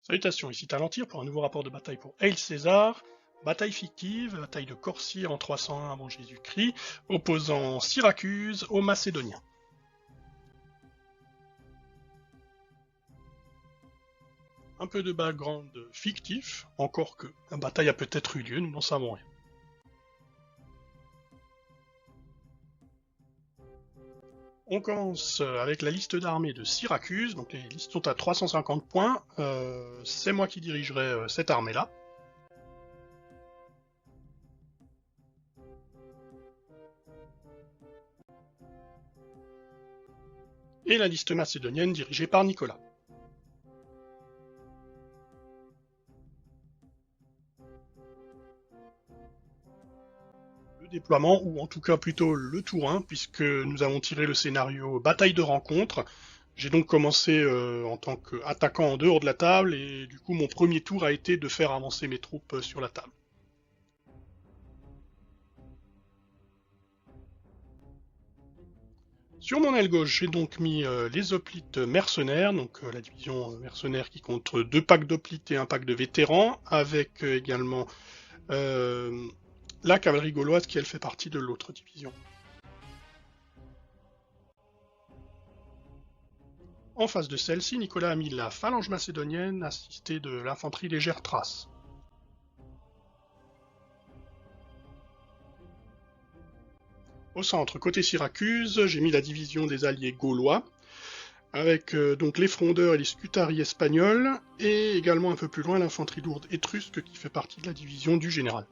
Salutations, ici Talentir pour un nouveau rapport de bataille pour Haile César. Bataille fictive, bataille de Corcyre en 301 avant Jésus-Christ, opposant Syracuse aux Macédoniens. Un peu de background fictif, encore que la bataille a peut-être eu lieu, nous n'en savons rien. On commence avec la liste d'armées de Syracuse, donc les listes sont à 350 points, c'est moi qui dirigerai cette armée-là. Et la liste macédonienne dirigée par Nicolas. Le déploiement, ou en tout cas plutôt le tour 1, puisque nous avons tiré le scénario bataille de rencontre. J'ai donc commencé en tant qu'attaquant en dehors de la table, et du coup mon premier tour a été de faire avancer mes troupes sur la table. Sur mon aile gauche, j'ai donc mis les hoplites mercenaires, donc la division mercenaire qui compte 2 packs d'hoplites et un pack de vétérans, avec également la cavalerie gauloise qui elle fait partie de l'autre division. En face de celle-ci, Nicolas a mis la phalange macédonienne assistée de l'infanterie légère Thrace. Au centre, côté Syracuse, j'ai mis la division des alliés gaulois, avec donc les frondeurs et les scutari espagnols, et également un peu plus loin l'infanterie lourde étrusque qui fait partie de la division du général.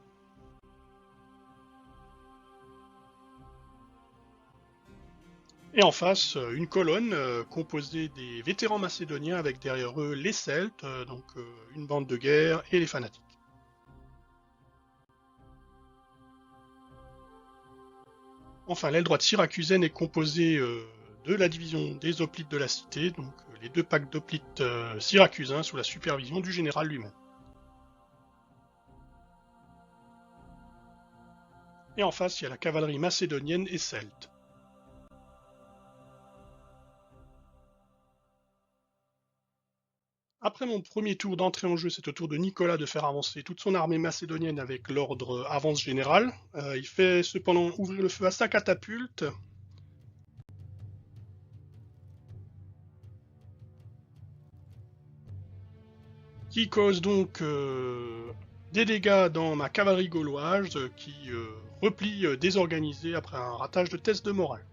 Et en face, une colonne composée des vétérans macédoniens avec derrière eux les Celtes, donc une bande de guerre et les fanatiques. Enfin, l'aile droite syracusaine est composée de la division des hoplites de la cité, donc les 2 packs d'hoplites syracusains sous la supervision du général lui-même. Et en face, il y a la cavalerie macédonienne et celte. Après mon premier tour d'entrée en jeu, c'est au tour de Nicolas de faire avancer toute son armée macédonienne avec l'ordre avance générale. Il fait cependant ouvrir le feu à sa catapulte. Qui cause donc des dégâts dans ma cavalerie gauloise qui replie désorganisée après un ratage de test de morale.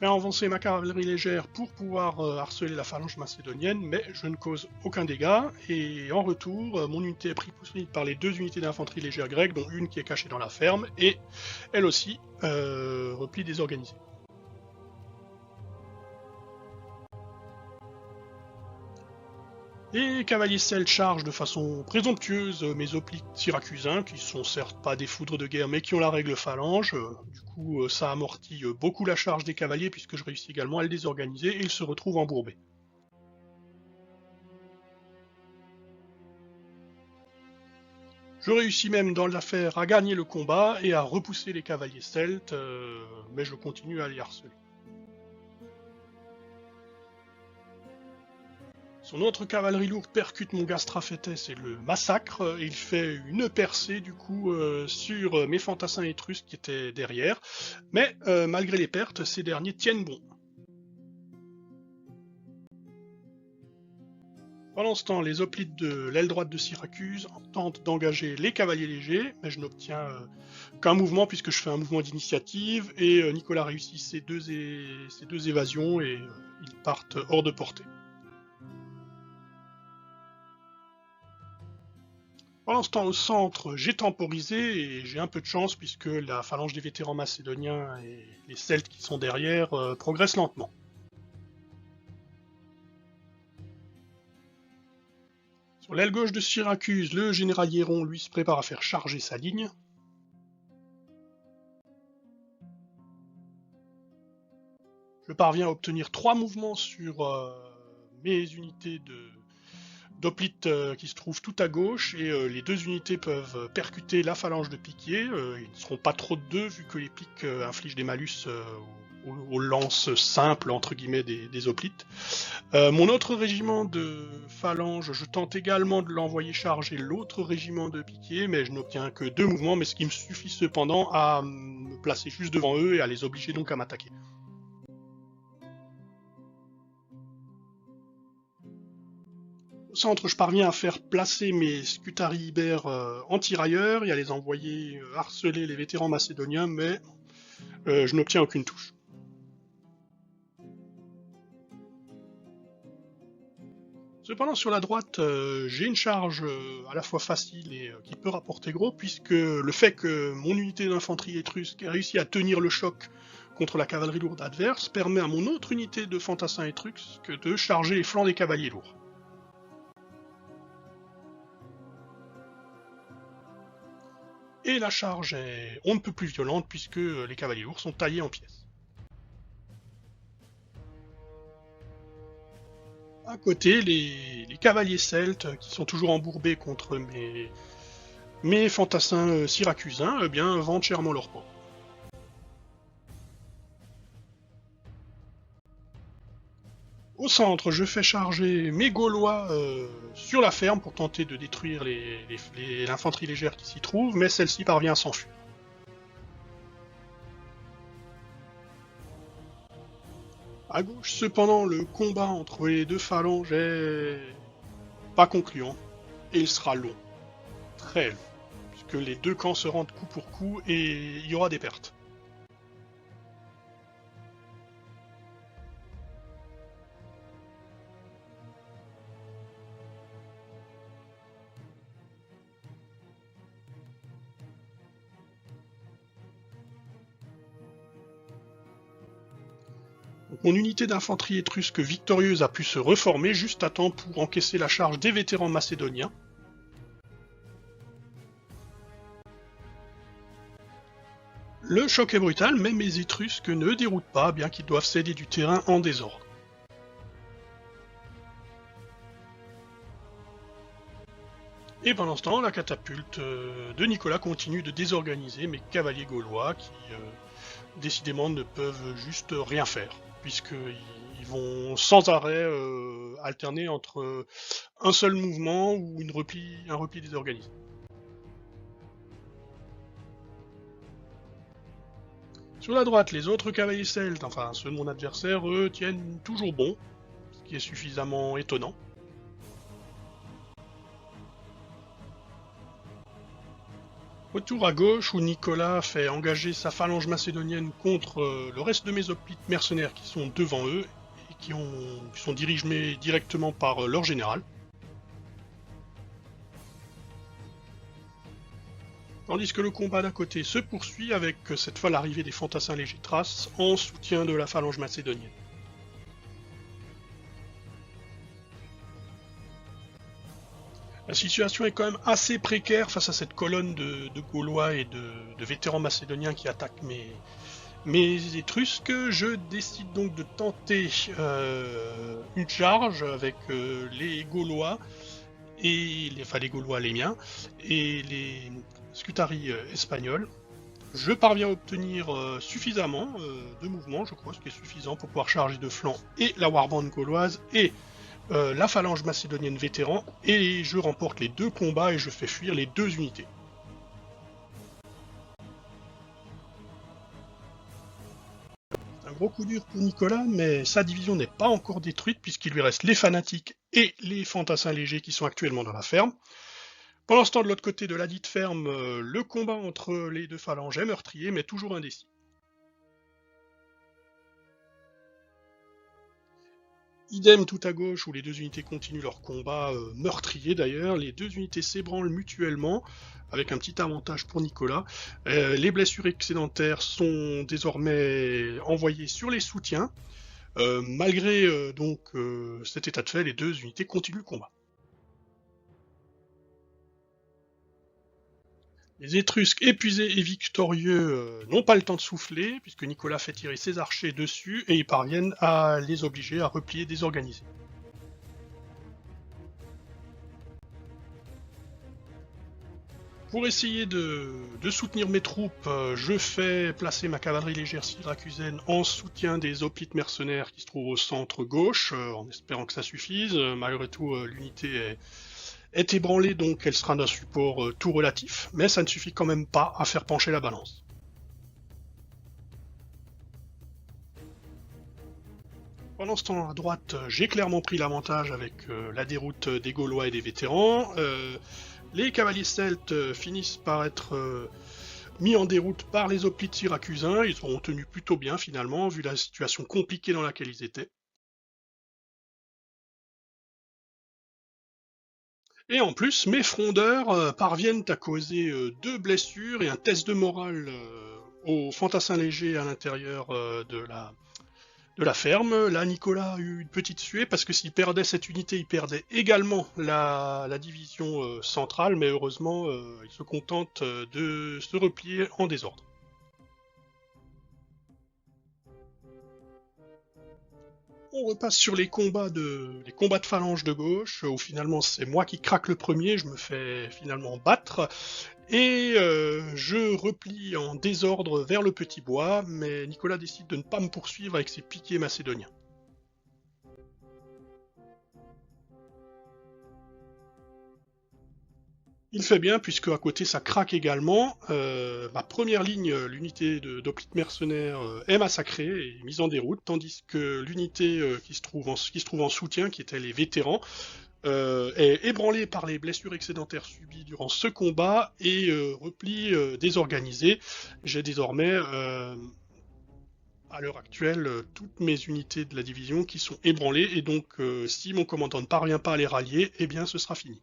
Faire avancer ma cavalerie légère pour pouvoir harceler la phalange macédonienne, mais je ne cause aucun dégât, et en retour, mon unité est prise par les 2 unités d'infanterie légère grecque, dont une qui est cachée dans la ferme, et elle aussi replie désorganisée. Les cavaliers celtes chargent de façon présomptueuse mes hoplites syracusains, qui sont certes pas des foudres de guerre, mais qui ont la règle phalange. Du coup, ça amortit beaucoup la charge des cavaliers, puisque je réussis également à le désorganiser, et ils se retrouvent embourbés. Je réussis même dans l'affaire à gagner le combat et à repousser les cavaliers celtes, mais je continue à les harceler. Son autre cavalerie lourde percute mon Gastraphétès et le massacre. Il fait une percée du coup sur mes fantassins étrusques qui étaient derrière. Mais malgré les pertes, ces derniers tiennent bon. Pendant ce temps, les hoplites de l'aile droite de Syracuse tentent d'engager les cavaliers légers, mais je n'obtiens qu'un mouvement puisque je fais un mouvement d'initiative et Nicolas réussit ses deux évasions et ils partent hors de portée. Pendant ce temps, au centre, j'ai temporisé et j'ai un peu de chance puisque la phalange des vétérans macédoniens et les Celtes qui sont derrière progressent lentement. Sur l'aile gauche de Syracuse, le général Hieron, lui, se prépare à faire charger sa ligne. Je parviens à obtenir 3 mouvements sur mes unités d'hoplites qui se trouvent tout à gauche, et les 2 unités peuvent percuter la phalange de piquiers. Ils ne seront pas trop de 2 vu que les piques infligent des malus aux lances simples entre guillemets des hoplites. Mon autre régiment de phalange, je tente également de l'envoyer charger l'autre régiment de piquier, mais je n'obtiens que 2 mouvements, mais ce qui me suffit cependant à me placer juste devant eux et à les obliger donc à m'attaquer. Au centre, je parviens à faire placer mes Scutari Iber en tirailleurs et à les envoyer harceler les vétérans macédoniens, mais je n'obtiens aucune touche. Cependant, sur la droite, j'ai une charge à la fois facile et qui peut rapporter gros, puisque le fait que mon unité d'infanterie étrusque ait réussi à tenir le choc contre la cavalerie lourde adverse permet à mon autre unité de fantassins étrusques de charger les flancs des cavaliers lourds. Et la charge est on ne peut plus violente, puisque les cavaliers lourds sont taillés en pièces. À côté, les cavaliers celtes, qui sont toujours embourbés contre mes fantassins syracusains, eh bien, vendent chèrement leur peau. Au centre, je fais charger mes Gaulois sur la ferme pour tenter de détruire l'infanterie légère qui s'y trouve, mais celle-ci parvient à s'enfuir. À gauche, cependant, le combat entre les deux phalanges est pas concluant, et il sera long, très long, puisque les deux camps se rendent coup pour coup et il y aura des pertes. Donc, mon unité d'infanterie étrusque victorieuse a pu se reformer juste à temps pour encaisser la charge des vétérans macédoniens. Le choc est brutal, mais mes Étrusques ne déroutent pas, bien qu'ils doivent céder du terrain en désordre. Et pendant ce temps, la catapulte de Nicolas continue de désorganiser mes cavaliers gaulois qui, décidément, ne peuvent juste rien faire, puisqu'ils vont sans arrêt alterner entre un seul mouvement ou un repli désorganisé. Sur la droite, les autres cavaliers celtes, enfin ceux de mon adversaire, eux, tiennent toujours bon, ce qui est suffisamment étonnant. Retour à gauche où Nicolas fait engager sa phalange macédonienne contre le reste de mes hoplites mercenaires qui sont devant eux et qui sont dirigés directement par leur général. Tandis que le combat d'à côté se poursuit avec cette fois l'arrivée des fantassins légers Thraces en soutien de la phalange macédonienne. La situation est quand même assez précaire face à cette colonne de Gaulois et de vétérans macédoniens qui attaquent mes Étrusques. Je décide donc de tenter une charge avec les Gaulois, les Gaulois les miens, et les Scutari espagnols. Je parviens à obtenir suffisamment de mouvements, je crois, ce qui est suffisant pour pouvoir charger de flanc et la warband gauloise et la phalange macédonienne vétéran, et je remporte les 2 combats et je fais fuir les 2 unités. C'est un gros coup dur pour Nicolas, mais sa division n'est pas encore détruite puisqu'il lui reste les fanatiques et les fantassins légers qui sont actuellement dans la ferme. Pendant ce temps, de l'autre côté de la dite ferme, le combat entre les deux phalanges est meurtrier, mais toujours indécis. Idem tout à gauche, où les 2 unités continuent leur combat, meurtrier d'ailleurs, les 2 unités s'ébranlent mutuellement, avec un petit avantage pour Nicolas. Les blessures excédentaires sont désormais envoyées sur les soutiens. Malgré donc cet état de fait, les 2 unités continuent le combat. Les Étrusques, épuisés et victorieux, n'ont pas le temps de souffler, puisque Nicolas fait tirer ses archers dessus, et ils parviennent à les obliger à replier désorganisés. Pour essayer de soutenir mes troupes, je fais placer ma cavalerie légère syracusaine en soutien des hoplites mercenaires qui se trouvent au centre gauche, en espérant que ça suffise. Malgré tout, l'unité est ébranlée, donc elle sera d'un support tout relatif, mais ça ne suffit quand même pas à faire pencher la balance. Pendant ce temps, à droite, j'ai clairement pris l'avantage avec la déroute des Gaulois et des vétérans. Les cavaliers celtes finissent par être mis en déroute par les hoplites syracusains. Ils ont tenu plutôt bien finalement, vu la situation compliquée dans laquelle ils étaient. Et en plus, mes frondeurs parviennent à causer 2 blessures et un test de morale aux fantassins légers à l'intérieur de la ferme. Là, Nicolas a eu une petite suée parce que s'il perdait cette unité, il perdait également la division centrale, mais heureusement, il se contente de se replier en désordre. On repasse sur les combats de phalange de gauche, où finalement c'est moi qui craque le premier, je me fais finalement battre, et je replie en désordre vers le petit bois, mais Nicolas décide de ne pas me poursuivre avec ses piquets macédoniens. Il fait bien, puisque à côté ça craque également. Ma première ligne, l'unité d'hoplites mercenaires, est massacrée et mise en déroute, tandis que l'unité qui se trouve en soutien, qui était les vétérans, est ébranlée par les blessures excédentaires subies durant ce combat et repli désorganisé. J'ai désormais, à l'heure actuelle, toutes mes unités de la division qui sont ébranlées, et donc si mon commandant ne parvient pas à les rallier, eh bien ce sera fini.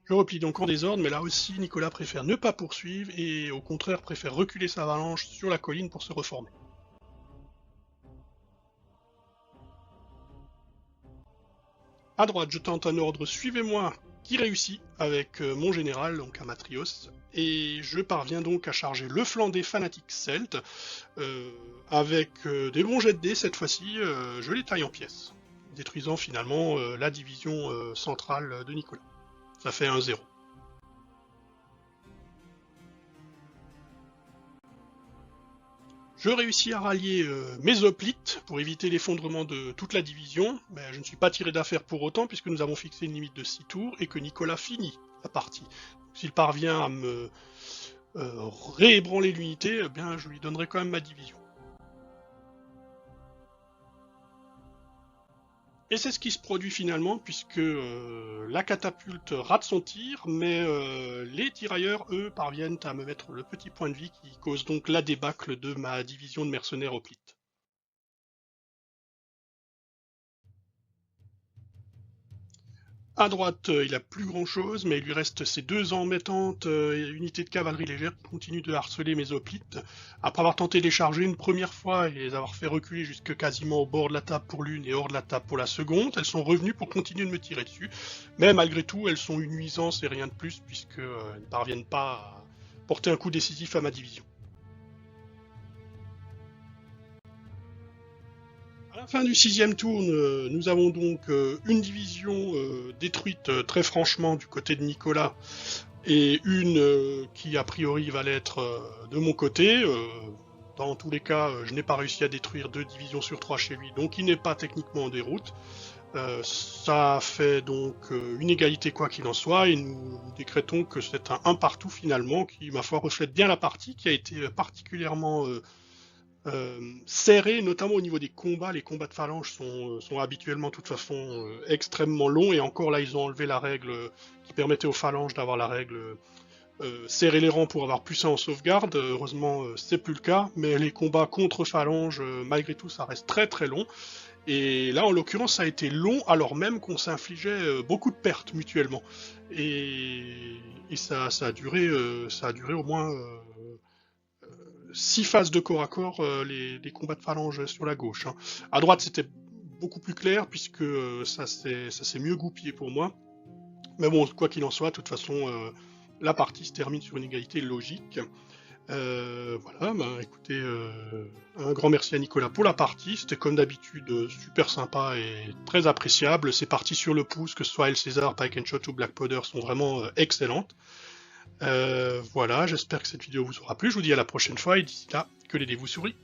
Je replie donc en désordre, mais là aussi Nicolas préfère ne pas poursuivre et au contraire préfère reculer sa avalanche sur la colline pour se reformer. À droite, je tente un ordre suivez-moi qui réussit avec mon général, donc Amatrios, et je parviens donc à charger le flanc des fanatiques celtes. Avec des bons jets de dés cette fois-ci, je les taille en pièces, détruisant finalement la division centrale de Nicolas. Ça fait 1-0. Je réussis à rallier mes hoplites pour éviter l'effondrement de toute la division, mais je ne suis pas tiré d'affaire pour autant puisque nous avons fixé une limite de 6 tours et que Nicolas finit la partie. S'il parvient à me réébranler l'unité, eh bien je lui donnerai quand même ma division. Et c'est ce qui se produit finalement, puisque la catapulte rate son tir, mais les tirailleurs, eux, parviennent à me mettre le petit point de vie qui cause donc la débâcle de ma division de mercenaires hoplites. À droite, il n'a plus grand chose, mais il lui reste ces 2 embêtantes unités de cavalerie légère qui continuent de harceler mes hoplites. Après avoir tenté de les charger une première fois et les avoir fait reculer jusque quasiment au bord de la table pour l'une et hors de la table pour la seconde, elles sont revenues pour continuer de me tirer dessus. Mais malgré tout, elles sont une nuisance et rien de plus, puisqu'elles ne parviennent pas à porter un coup décisif à ma division. À la fin du 6e tour, nous avons donc une division détruite très franchement du côté de Nicolas et une qui a priori va l'être de mon côté. Dans tous les cas, je n'ai pas réussi à détruire 2 divisions sur 3 chez lui, donc il n'est pas techniquement en déroute. Ça fait donc une égalité quoi qu'il en soit, et nous décrétons que c'est un partout finalement, qui ma foi reflète bien la partie, qui a été particulièrement serré, notamment au niveau des combats. Les combats de phalange sont habituellement de toute façon extrêmement longs, et encore là ils ont enlevé la règle qui permettait aux phalanges d'avoir la règle serrer les rangs pour avoir plus 1 en sauvegarde. Heureusement c'est plus le cas, mais les combats contre phalange malgré tout ça reste très très long, et là en l'occurrence ça a été long alors même qu'on s'infligeait beaucoup de pertes mutuellement, et ça a duré au moins 6 phases de corps à corps, les combats de phalange sur la gauche. Hein. À droite, c'était beaucoup plus clair, puisque ça s'est mieux goupillé pour moi. Mais bon, quoi qu'il en soit, de toute façon, la partie se termine sur une égalité logique. Voilà, bah, écoutez, un grand merci à Nicolas pour la partie, c'était comme d'habitude super sympa et très appréciable. Ces parties sur le pouce, que ce soit El César, Pike and Shot ou Black Powder, sont vraiment excellentes. Voilà, j'espère que cette vidéo vous aura plu, je vous dis à la prochaine fois et d'ici là, que les dés vous sourient.